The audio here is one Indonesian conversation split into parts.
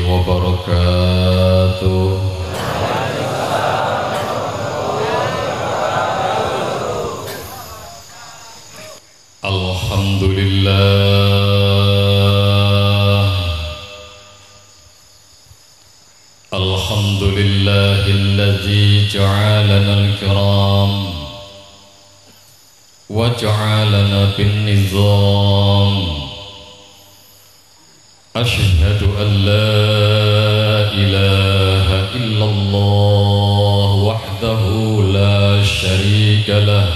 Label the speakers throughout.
Speaker 1: wabarakatuh. Alhamdulillah, alhamdulillahilladzi ja'alana al-kiram wa ja'alana bin-nizam. Ashhadu an la ilaha illallah wahdahu la syarika lah,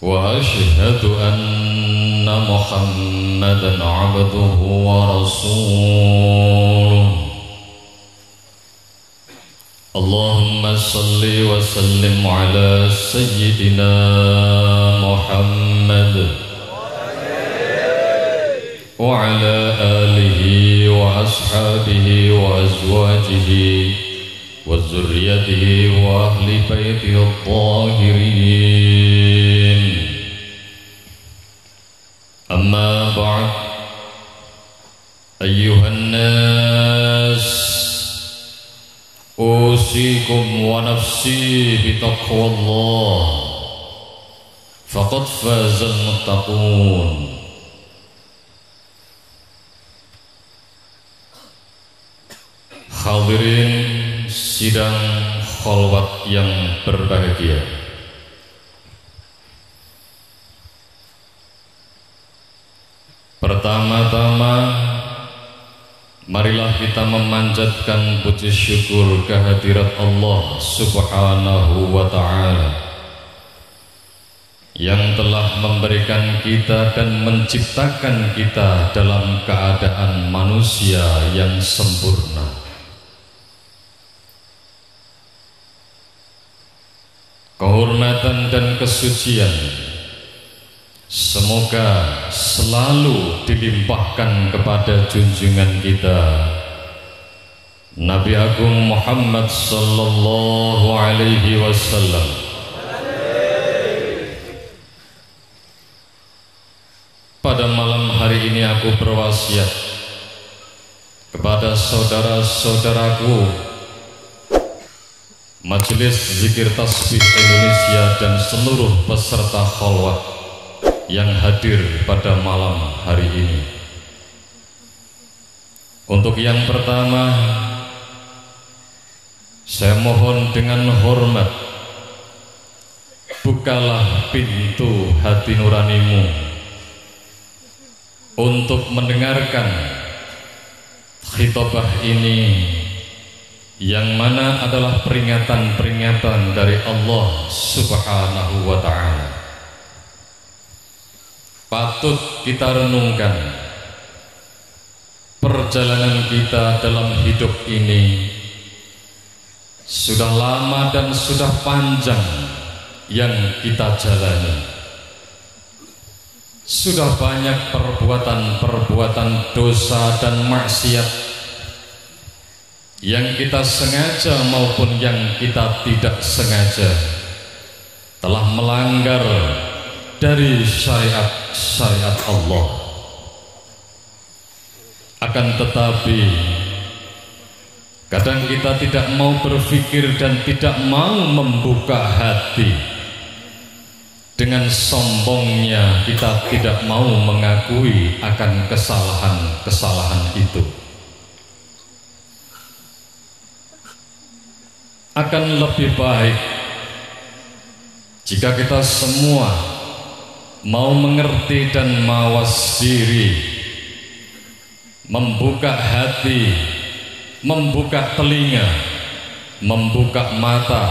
Speaker 1: wa ashhadu anna Muhammadan abduhu wa rasuluh. Allahumma salli wa sallim ala sayyidina Muhammad wa ala alihi wa ashabihi wa azwajihi wa zurriyatihi wa ahli baitihi at-tahirin. Amma ba'd, ayyuhan nas, usikum wa nafsi bitaqwallah, faqad fazal muttaqun. Hadirin sidang khalwat yang berbahagia, pertama-tama marilah kita memanjatkan puji syukur kehadirat Allah Subhanahu wa ta'ala yang telah memberikan kita dan menciptakan kita dalam keadaan manusia yang sempurna. Kehormatan dan kesucian semoga selalu dilimpahkan kepada junjungan kita Nabi Agung Muhammad sallallahu alaihi wasallam. Pada malam hari ini aku berwasiat kepada saudara-saudaraku Majelis Zikir Tasbih Indonesia dan seluruh peserta khalwat yang hadir pada malam hari ini. Untuk yang pertama, saya mohon dengan hormat, bukalah pintu hati nuranimu untuk mendengarkan khitbah ini, yang mana adalah peringatan-peringatan dari Allah Subhanahu wa ta'ala. Patut kita renungkan perjalanan kita dalam hidup ini sudah lama dan sudah panjang yang kita jalani. Sudah banyak perbuatan-perbuatan dosa dan maksiat yang kita sengaja maupun yang kita tidak sengaja telah melanggar dari syariat Allah. Akan tetapi kadang kita tidak mau berpikir dan tidak mau membuka hati. Dengan sombongnya kita tidak mau mengakui akan kesalahan-kesalahan itu. Akan lebih baik jika kita semua mau mengerti dan mawas diri, membuka hati, membuka telinga, membuka mata,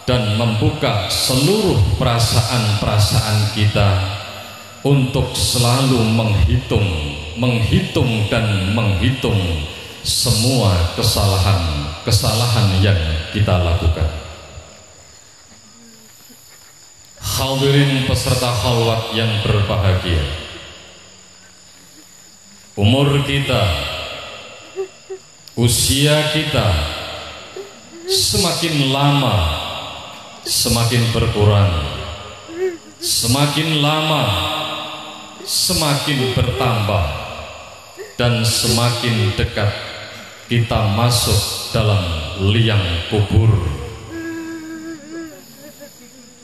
Speaker 1: dan membuka seluruh perasaan-perasaan kita untuk selalu menghitung dan menghitung semua kesalahan yang kita lakukan. Hadirin peserta khalwat yang berbahagia, umur kita, usia kita semakin lama semakin berkurang, semakin lama semakin bertambah. dan semakin dekat kita masuk dalam liang kubur.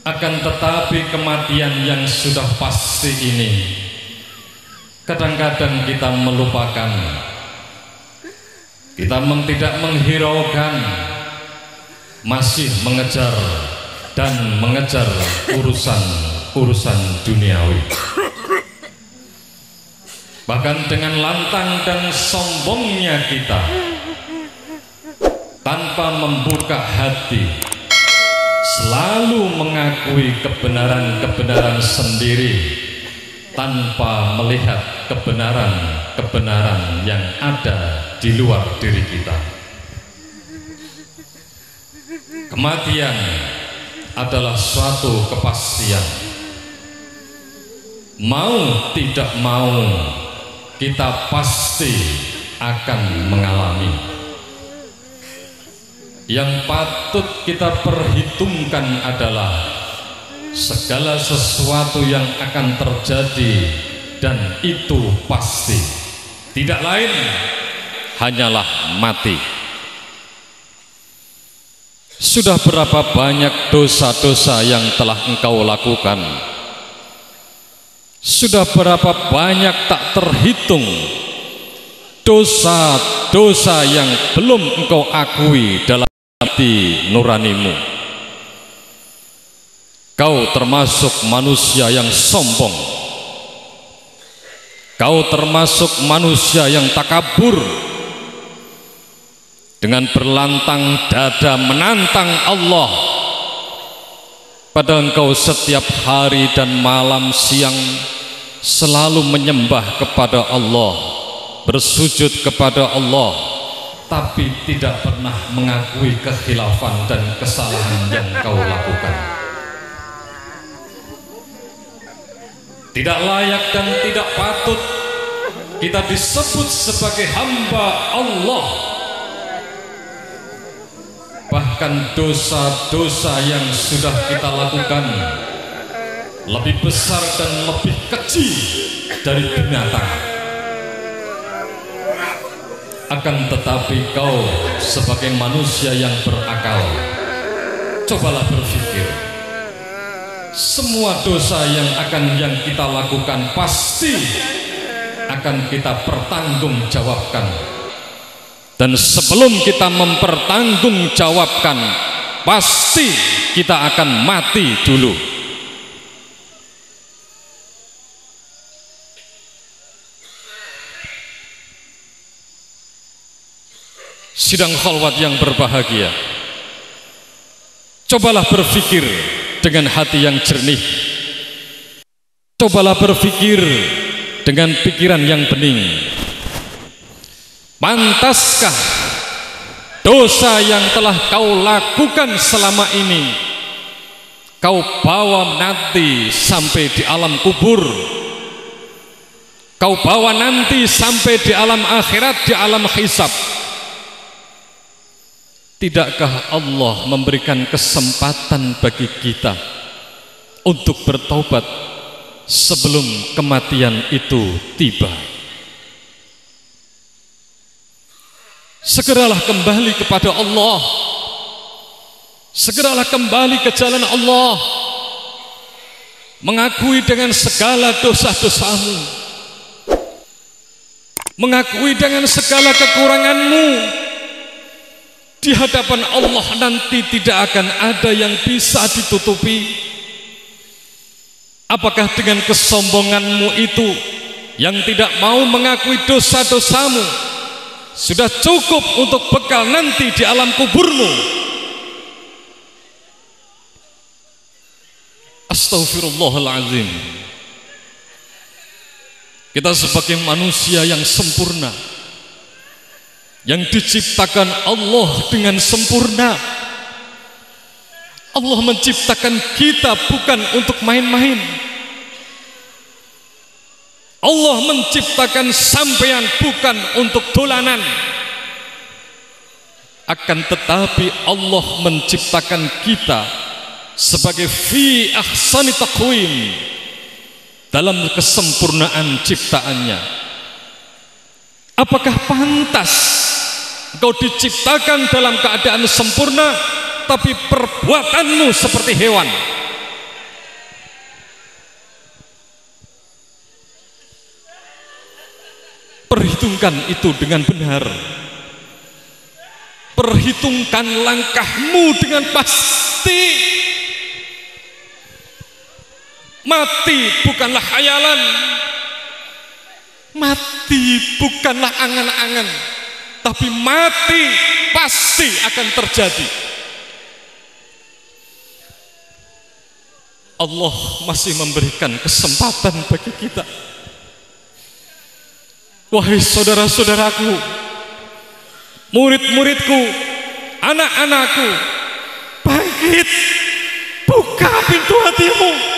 Speaker 1: Akan tetapi kematian yang sudah pasti ini kadang-kadang kita melupakan, kita tidak menghiraukan, masih mengejar dan mengejar urusan duniawi. Bahkan dengan lantang dan sombongnya kita, tanpa membuka hati, selalu mengakui kebenaran-kebenaran sendiri tanpa melihat kebenaran-kebenaran yang ada di luar diri kita. Kematian adalah suatu kepastian. Mau tidak mau, kita pasti akan mengalami. Yang patut kita perhitungkan adalah segala sesuatu yang akan terjadi, dan itu pasti tidak lain hanyalah mati. Sudah berapa banyak dosa-dosa yang telah engkau lakukan? Sudah berapa banyak tak terhitung dosa-dosa yang belum engkau akui dalam hati nuranimu? Kau termasuk manusia yang sombong. Kau termasuk manusia yang takabur, dengan berlantang dada menantang Allah. Padahal engkau setiap hari dan malam siang selalu menyembah kepada Allah, bersujud kepada Allah, tapi tidak pernah mengakui kekhilafan dan kesalahan yang kau lakukan. Tidak layak dan tidak patut kita disebut sebagai hamba Allah. Bahkan dosa-dosa yang sudah kita lakukan lebih besar dan lebih kecil dari binatang. Akan tetapi kau sebagai manusia yang berakal, cobalah berpikir, semua dosa yang kita lakukan pasti akan kita pertanggungjawabkan. Dan sebelum kita mempertanggungjawabkan, pasti kita akan mati dulu. Sidang khalwat yang berbahagia, cobalah berpikir dengan hati yang jernih. Cobalah berpikir dengan pikiran yang bening. Pantaskah dosa yang telah kau lakukan selama ini kau bawa nanti sampai di alam kubur? Kau bawa nanti sampai di alam akhirat, di alam hisab. Tidakkah Allah memberikan kesempatan bagi kita untuk bertaubat sebelum kematian itu tiba? Segeralah kembali kepada Allah. Segeralah kembali ke jalan Allah, mengakui dengan segala dosa-dosamu, mengakui dengan segala kekuranganmu. Di hadapan Allah nanti tidak akan ada yang bisa ditutupi. Apakah dengan kesombonganmu itu yang tidak mau mengakui dosa-dosamu sudah cukup untuk bekal nanti di alam kuburmu? Astaghfirullahaladzim. Kita sebagai manusia yang sempurna, yang diciptakan Allah dengan sempurna. Allah menciptakan kita bukan untuk main-main. Allah menciptakan sampean bukan untuk dolanan. Akan tetapi Allah menciptakan kita sebagai fi ahsani taqwim, dalam kesempurnaan ciptaannya. Apakah pantas engkau diciptakan dalam keadaan sempurna, tapi perbuatanmu seperti hewan? Perhitungkan itu dengan benar. Perhitungkan langkahmu dengan pasti. Mati bukanlah khayalan. Mati bukanlah angan-angan, tapi mati pasti akan terjadi. Allah masih memberikan kesempatan bagi kita. Wahai saudara-saudaraku, murid-muridku, anak-anakku, bangkit, buka pintu hatimu.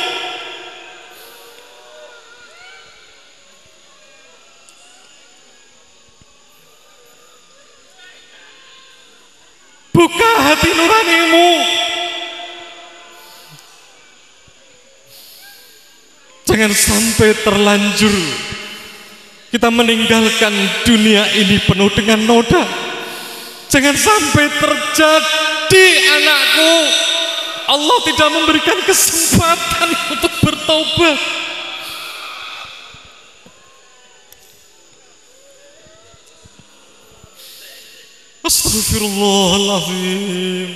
Speaker 1: Buka hati nuranimu. Jangan sampai terlanjur kita meninggalkan dunia ini penuh dengan noda. Jangan sampai terjadi, anakku, Allah tidak memberikan kesempatan untuk bertobat. Astagfirullahaladzim.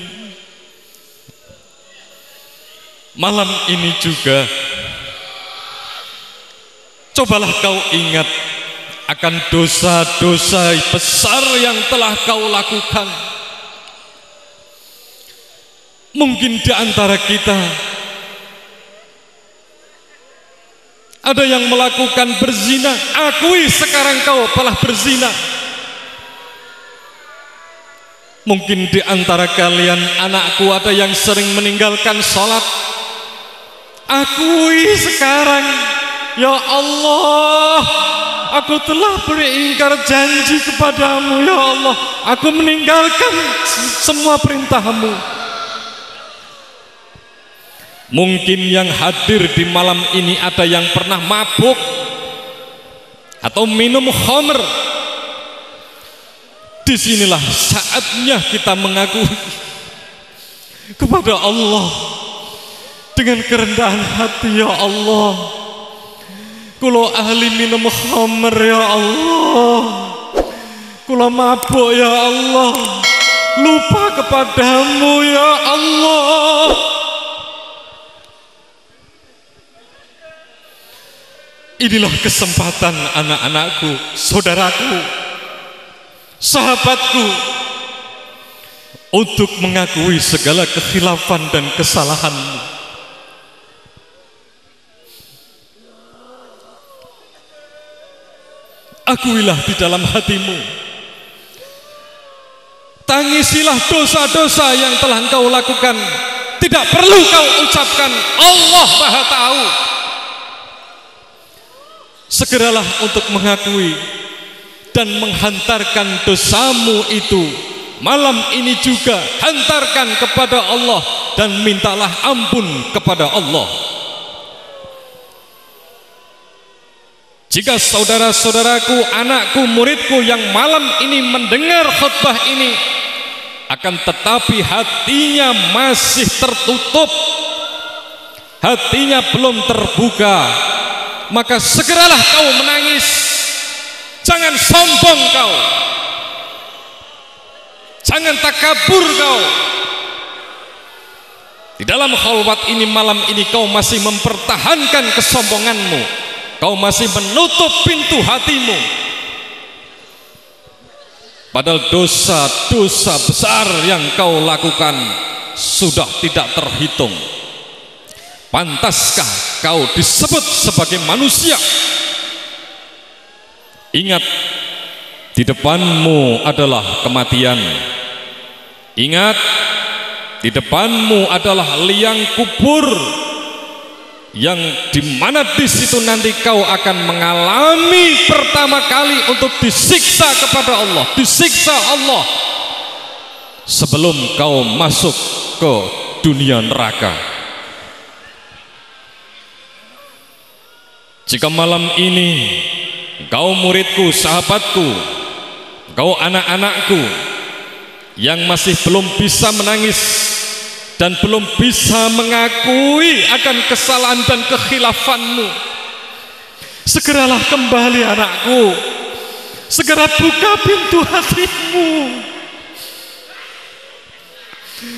Speaker 1: Malam ini juga cobalah kau ingat akan dosa-dosa besar yang telah kau lakukan. Mungkin di antara kita ada yang melakukan berzina. Akui sekarang kau telah berzina. Mungkin di antara kalian, anakku, ada yang sering meninggalkan sholat. Akui sekarang, ya Allah, aku telah beringkar janji kepadamu, ya Allah, aku meninggalkan semua perintahmu. Mungkin yang hadir di malam ini ada yang pernah mabuk atau minum khamr. Disinilah saatnya kita mengakui kepada Allah dengan kerendahan hati, ya Allah, kulo ahli minum khamr, ya Allah, kulo mabuk, ya Allah, lupa kepadamu, ya Allah. Inilah kesempatan anak-anakku, saudaraku, sahabatku, untuk mengakui segala kekhilafan dan kesalahanmu. Akuilah di dalam hatimu. Tangisilah dosa-dosa yang telah engkau lakukan. Tidak perlu kau ucapkan, Allah Maha Tahu. Segeralah untuk mengakui dan menghantarkan dosamu itu. Malam ini juga hantarkan kepada Allah dan mintalah ampun kepada Allah. Jika saudara-saudaraku, anakku, muridku yang malam ini mendengar khutbah ini, akan tetapi hatinya masih tertutup, hatinya belum terbuka, maka segeralah kau menangis. Jangan sombong kau, jangan takabur kau. Di dalam khalwat ini malam ini kau masih mempertahankan kesombonganmu, kau masih menutup pintu hatimu. Padahal dosa-dosa besar yang kau lakukan sudah tidak terhitung. Pantaskah kau disebut sebagai manusia? Ingat, di depanmu adalah kematian. Ingat, di depanmu adalah liang kubur, yang dimana di situ nanti kau akan mengalami pertama kali untuk disiksa kepada Allah, disiksa Allah sebelum kau masuk ke dunia neraka. Jika malam ini kau muridku, sahabatku, Engkau anak-anakku yang masih belum bisa menangis dan belum bisa mengakui akan kesalahan dan kekhilafanmu, segeralah kembali anakku, segera buka pintu hatimu,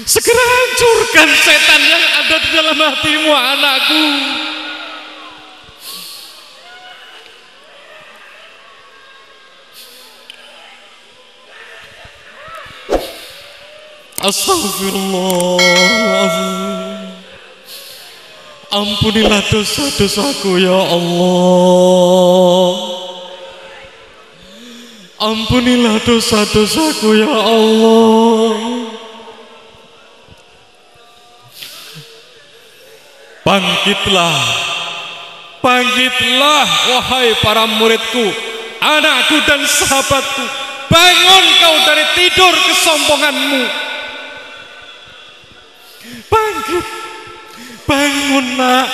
Speaker 1: segera hancurkan setan yang ada di dalam hatimu anakku. Astagfirullahaladzim. Ampunilah dosa-dosaku ya Allah. Ampunilah dosa-dosaku ya Allah. Bangkitlah, bangkitlah wahai para muridku, anakku dan sahabatku. Bangun kau dari tidur kesombonganmu. Bangkit, bangun nak,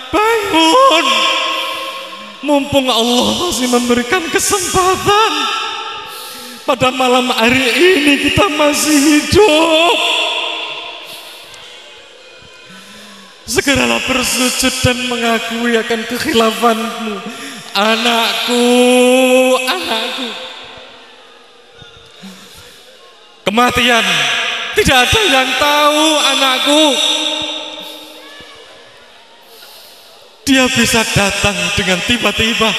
Speaker 1: bangun. Mumpung Allah masih memberikan kesempatan, pada malam hari ini kita masih hidup. Segeralah bersujud dan mengakui akan kekhilafanmu, anakku, anakku. Kematian tidak ada yang tahu anakku. Dia bisa datang dengan tiba-tiba.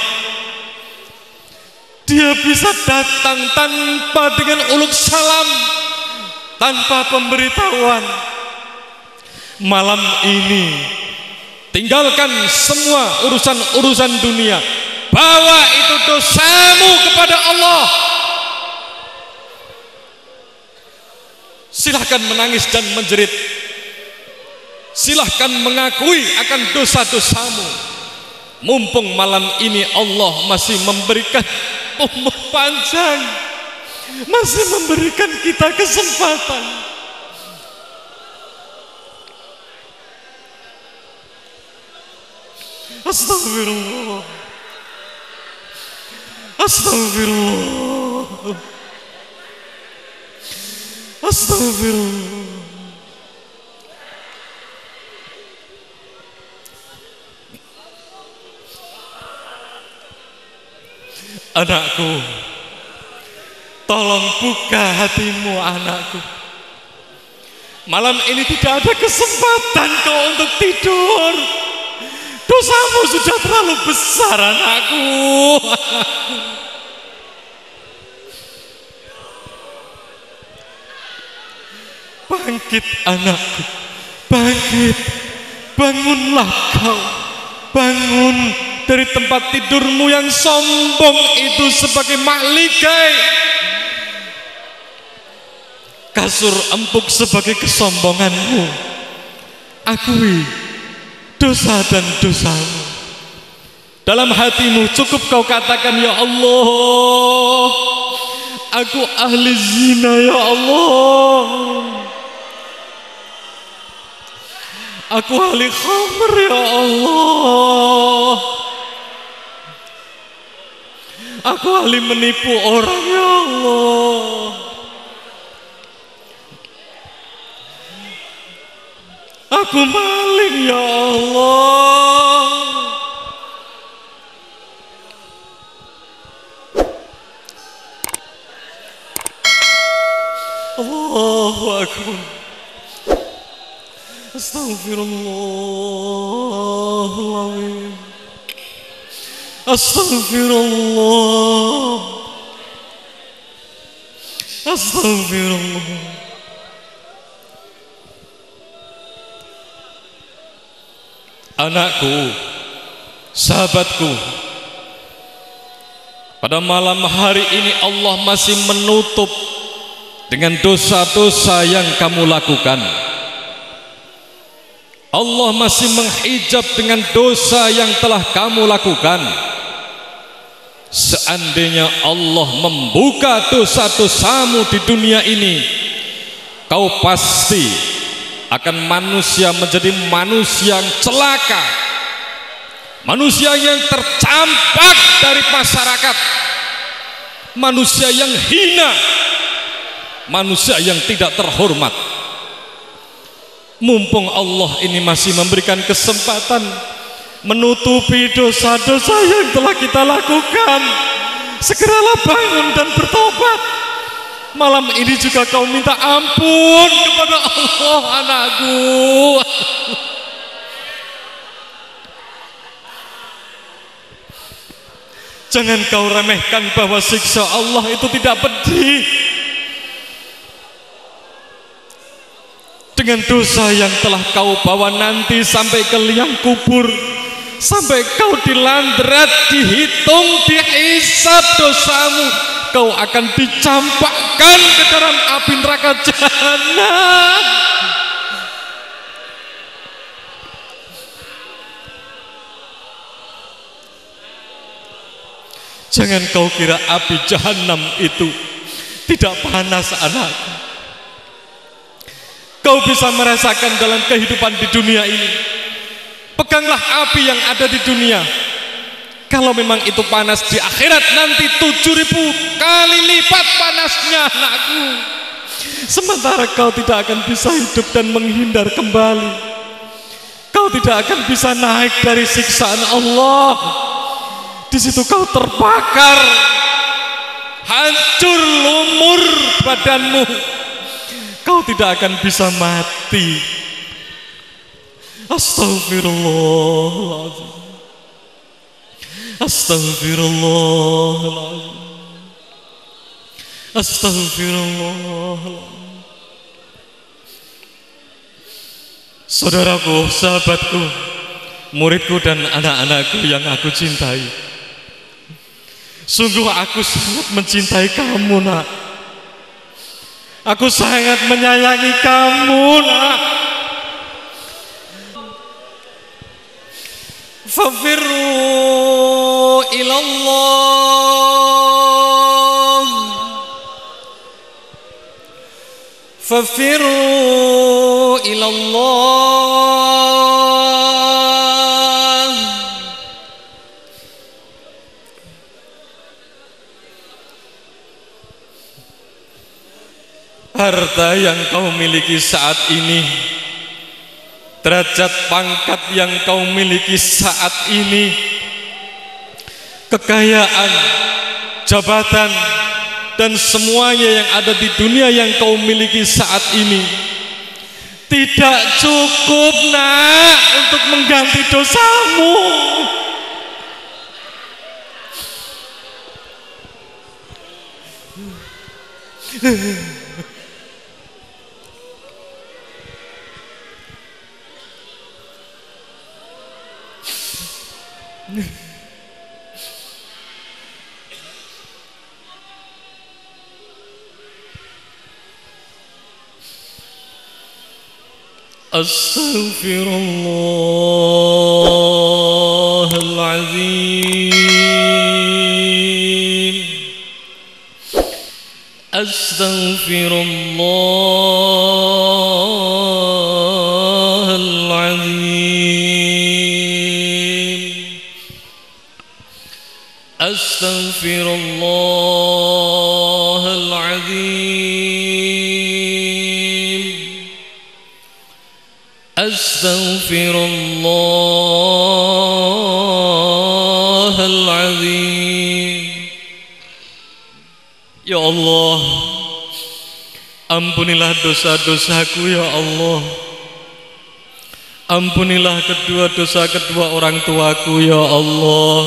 Speaker 1: Dia bisa datang tanpa dengan uluk salam, tanpa pemberitahuan. Malam ini tinggalkan semua urusan-urusan dunia, bawa itu dosamu kepada Allah. Silahkan menangis dan menjerit, silahkan mengakui akan dosa-dosamu. Mumpung malam ini Allah masih memberikan umur panjang, masih memberikan kita kesempatan. Astagfirullah, astagfirullah, astagfirullah. Anakku, tolong buka hatimu anakku. Malam ini tidak ada kesempatan kau untuk tidur. Dosamu sudah terlalu besar anakku. Bangkit anakku, bangkit, bangunlah kau, bangun dari tempat tidurmu yang sombong itu sebagai mahligai. Kasur empuk sebagai kesombonganmu. Akui dosa dan dosamu. Dalam hatimu cukup kau katakan, ya Allah, aku ahli zina ya Allah, aku ahli khamr ya Allah, aku ahli menipu orang ya Allah, aku maling ya Allah. Allahu Akbar. Astaghfirullahaladzim. Astaghfirullah. Astaghfirullah. Anakku, sahabatku, pada malam hari ini Allah masih menutup dengan dosa-dosa yang kamu lakukan. Allah masih menghijab dengan dosa yang telah kamu lakukan. Seandainya Allah membuka dosa-dosamu di dunia ini, kau pasti akan manusia menjadi manusia yang celaka, manusia yang tercampak dari masyarakat, manusia yang hina, manusia yang tidak terhormat. Mumpung Allah ini masih memberikan kesempatan menutupi dosa-dosa yang telah kita lakukan, segeralah bangun dan bertobat. Malam ini juga kau minta ampun kepada Allah, anakku. Jangan kau remehkan bahwa siksa Allah itu tidak pedih. Dengan dosa yang telah kau bawa nanti sampai ke liang kubur, sampai kau dilandrat, dihitung, dihisab dosamu, kau akan dicampakkan ke dalam api neraka jahanam. Jangan kau kira api jahanam itu tidak panas, anakku. Kau bisa merasakan dalam kehidupan di dunia ini. Peganglah api yang ada di dunia. Kalau memang itu panas, di akhirat nanti 7.000 kali lipat panasnya, anakku. Sementara kau tidak akan bisa hidup dan menghindar kembali. Kau tidak akan bisa naik dari siksaan Allah. Di situ kau terbakar, hancur lumur badanmu. Kau tidak akan bisa mati. Astaghfirullahaladzim. Astaghfirullahaladzim. Astaghfirullahaladzim. Saudaraku, sahabatku, muridku dan anak-anakku yang aku cintai, sungguh aku sangat mencintai kamu, nak. Aku sangat menyayangi kamu, nak. Fafirru ilallah, fafirru ilallah. Harta yang kau miliki saat ini, derajat pangkat yang kau miliki saat ini, kekayaan, jabatan, dan semuanya yang ada di dunia yang kau miliki saat ini tidak cukup, nak, untuk mengganti dosamu. Astaghfirullahaladzim. Astaghfirullahaladzim. Astaghfirullahaladzim. Astaghfirullahaladzim. Ya Allah, ampunilah dosa-dosaku, ya Allah. Ampunilah dosa kedua orang tuaku, ya Allah.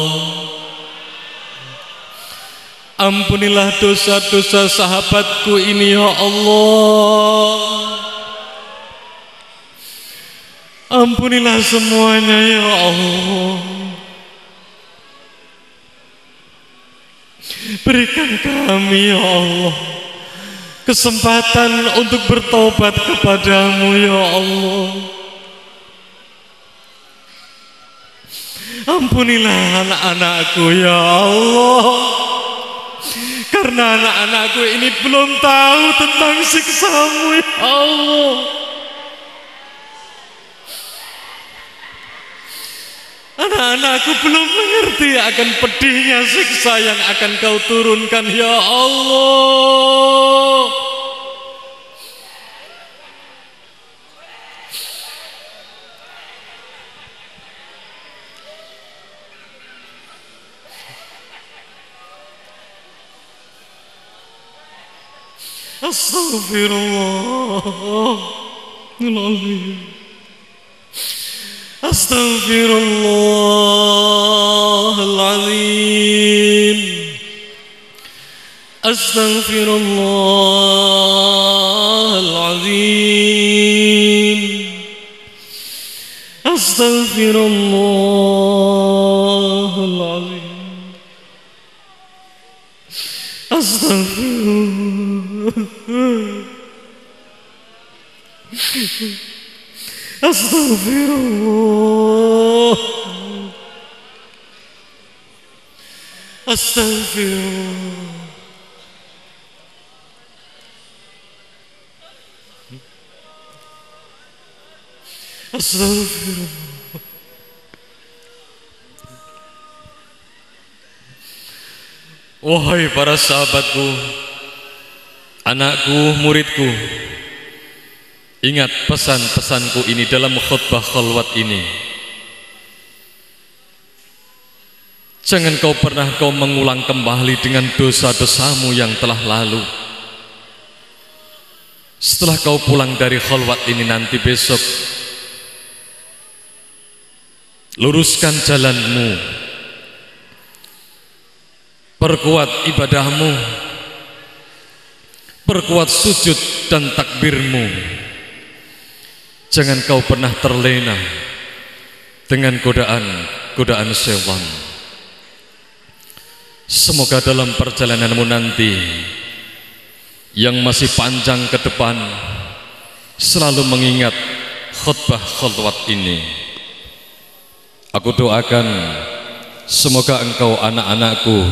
Speaker 1: Ampunilah dosa-dosa sahabatku ini, ya Allah. Ampunilah semuanya, ya Allah. Berikan kami, ya Allah, kesempatan untuk bertobat kepadamu, ya Allah. Ampunilah anak-anakku, ya Allah, karena anak-anakku ini belum tahu tentang siksamu, ya Allah. Anak-anakku belum mengerti akan pedihnya siksa yang akan kau turunkan, ya Allah. Astaghfirullahaladzim. Astaghfirullahaladzim. Astaghfirullahaladzim. Astaghfirullahaladzim. Astagfirullah. Astagfirullah. Astagfirullah. Wahai para sahabatku, anakku, muridku, ingat pesan-pesanku ini dalam khutbah khalwat ini. Jangan kau mengulang kembali dengan dosa-dosamu yang telah lalu. Setelah kau pulang dari khalwat ini nanti besok, luruskan jalanmu, perkuat ibadahmu, perkuat sujud dan takbirmu. Jangan kau pernah terlena dengan godaan syaitan. Semoga dalam perjalananmu nanti yang masih panjang ke depan selalu mengingat khutbah khalwat ini. Aku doakan semoga engkau, anak-anakku,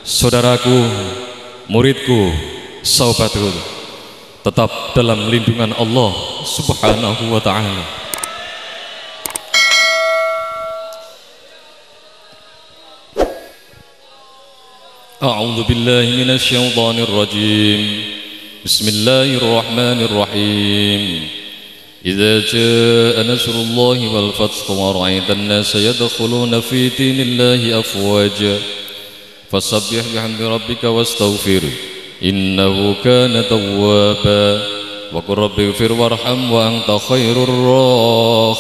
Speaker 1: saudaraku, muridku, sahabatku, tetap dalam lindungan Allah Subhanahu wa ta'ala. A'udzu billahi minasy syaithanir rajim. Bismillahirrahmanirrahim. Idza jaa nasrullahi wal fathu wa ra'aitan nasa yadkhuluna fi dinillahi afwaja fasabbih bihamdi rabbika wastaghfir innahu kana tawwaba wa qur rabbighfir warham wa anta khairur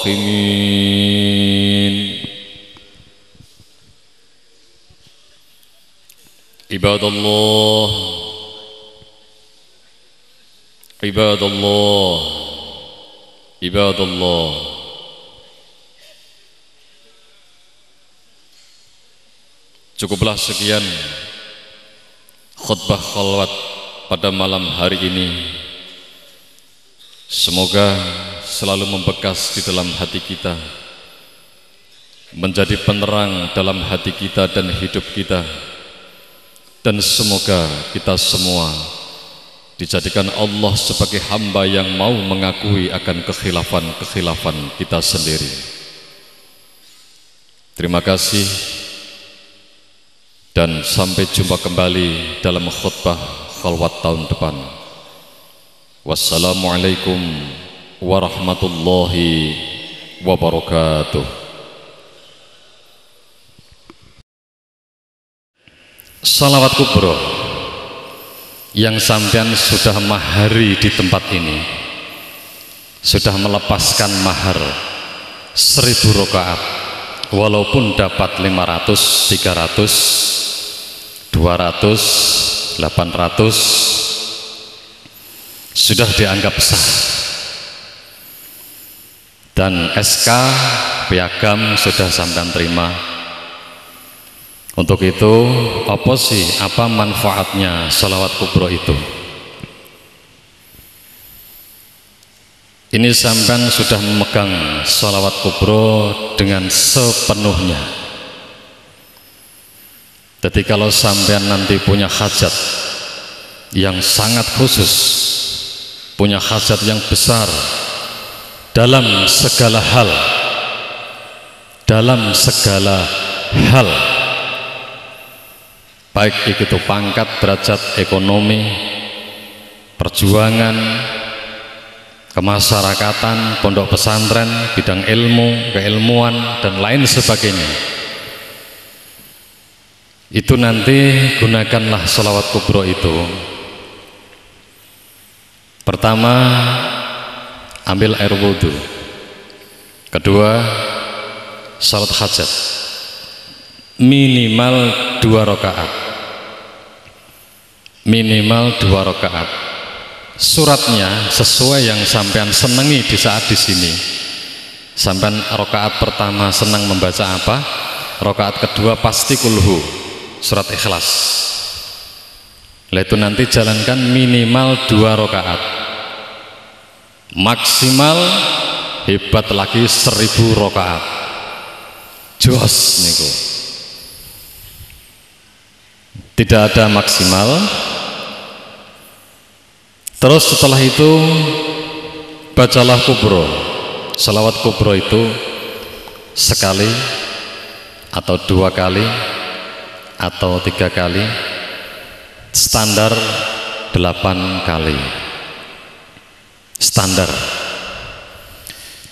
Speaker 1: rahimin. Ibadallah, ibadallah, ibadallah. Cukuplah sekian khutbah khalwat pada malam hari ini. Semoga selalu membekas di dalam hati kita, menjadi penerang dalam hati kita dan hidup kita. Dan semoga kita semua dijadikan Allah sebagai hamba yang mau mengakui akan kekhilafan kita sendiri. Terima kasih dan sampai jumpa kembali dalam khutbah khalwat tahun depan. Wassalamualaikum warahmatullahi wabarakatuh. Salawat kubro yang sampean sudah mahari di tempat ini, sudah melepaskan mahar 1000 rakaat, walaupun dapat 500, 300, 200, 800, sudah dianggap sah. Dan SK piagam sudah sampean terima. Untuk itu, apa manfaatnya salawat kubro itu? Ini sampean sudah memegang salawat kubro dengan sepenuhnya. Jadi kalau sampean nanti punya hajat yang sangat khusus, punya hajat yang besar dalam segala hal, dalam segala hal, baik itu pangkat, derajat, ekonomi, perjuangan, kemasyarakatan, pondok pesantren, bidang ilmu, keilmuan, dan lain sebagainya. Itu nanti gunakanlah sholawat kubro itu. Pertama, ambil air wudhu. Kedua, salat hajat minimal 2 rakaat. Minimal 2 rakaat. Suratnya sesuai yang sampean senangi di saat di sini. Sampean rakaat pertama senang membaca apa? Rakaat kedua pasti kulhu, surat Ikhlas. Lah itu nanti jalankan minimal 2 rakaat. Maksimal hebat lagi 1000 rakaat. Jos niku. Tidak ada maksimal. Terus setelah itu bacalah kubro. Salawat kubro itu sekali atau 2 kali atau 3 kali, standar 8 kali. Standar.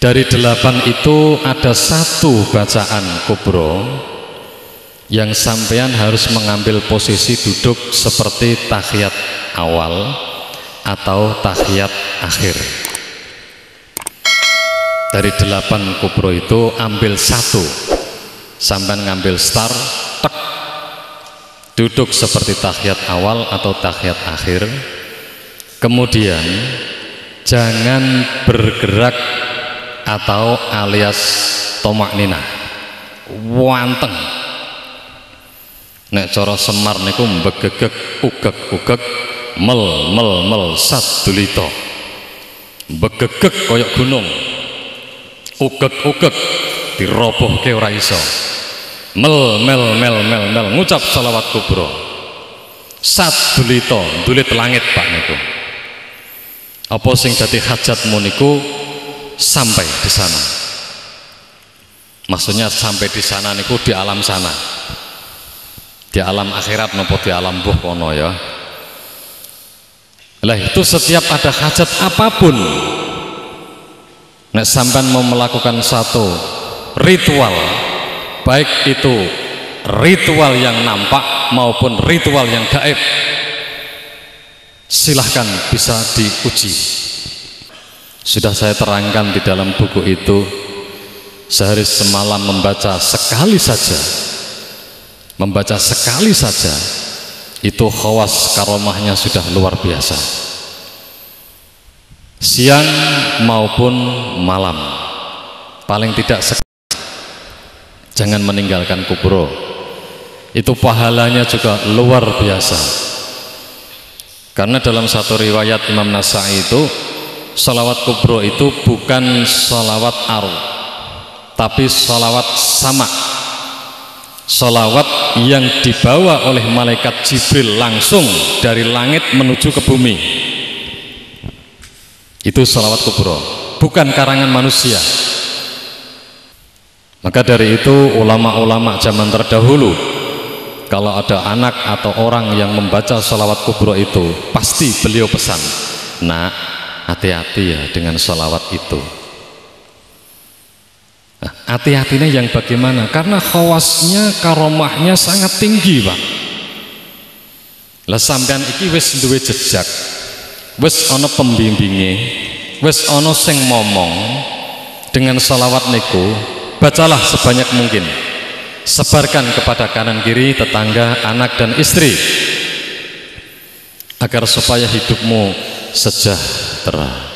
Speaker 1: Dari 8 itu ada 1 bacaan kubro yang sampean harus mengambil posisi duduk seperti tahiyat awal atau tahiyat akhir. Dari 8 kubro itu ambil 1, sampean ngambil start, tek, duduk seperti tahiyat awal atau tahiyat akhir. Kemudian jangan bergerak atau alias tomak nina, wanteng. Nek cara Semar niku begegek ugek mel sadulito. Begegek koyok gunung, ugek dirobohke ora iso. Mel ngucap salawat kubro. Sadulito, dulit langit Pak niku. Apa sing dadi hajatmu niku sampai di sana. Maksudnya sampai di sana niku di alam sana. Di alam akhirat nopo di alam buh kono ya. Lah itu setiap ada hajat apapun, nek sampean mau melakukan satu ritual, baik itu ritual yang nampak maupun ritual yang gaib, silahkan bisa diuji. Sudah saya terangkan di dalam buku itu, sehari semalam membaca sekali saja, itu khawas karomahnya sudah luar biasa. Siang maupun malam, paling tidak sekali, jangan meninggalkan kubro. Itu pahalanya juga luar biasa. Karena dalam satu riwayat Imam Nasai itu, salawat kubro itu bukan salawat arud, tapi salawat sama. Salawat yang dibawa oleh malaikat Jibril langsung dari langit menuju ke bumi. Itu salawat kubro, bukan karangan manusia. Maka dari itu ulama-ulama zaman terdahulu, kalau ada anak atau orang yang membaca salawat kubro itu, pasti beliau pesan, nak, hati-hati ya dengan salawat itu. Hati-hatinya yang bagaimana? Karena khawasnya, karomahnya sangat tinggi Pak. Lah sampean iki wis duwe jejak, wis ana pembimbinge, wis ana sing ngomong dengan salawat niku, bacalah sebanyak mungkin, sebarkan kepada kanan kiri, tetangga, anak dan istri, agar supaya hidupmu sejahtera.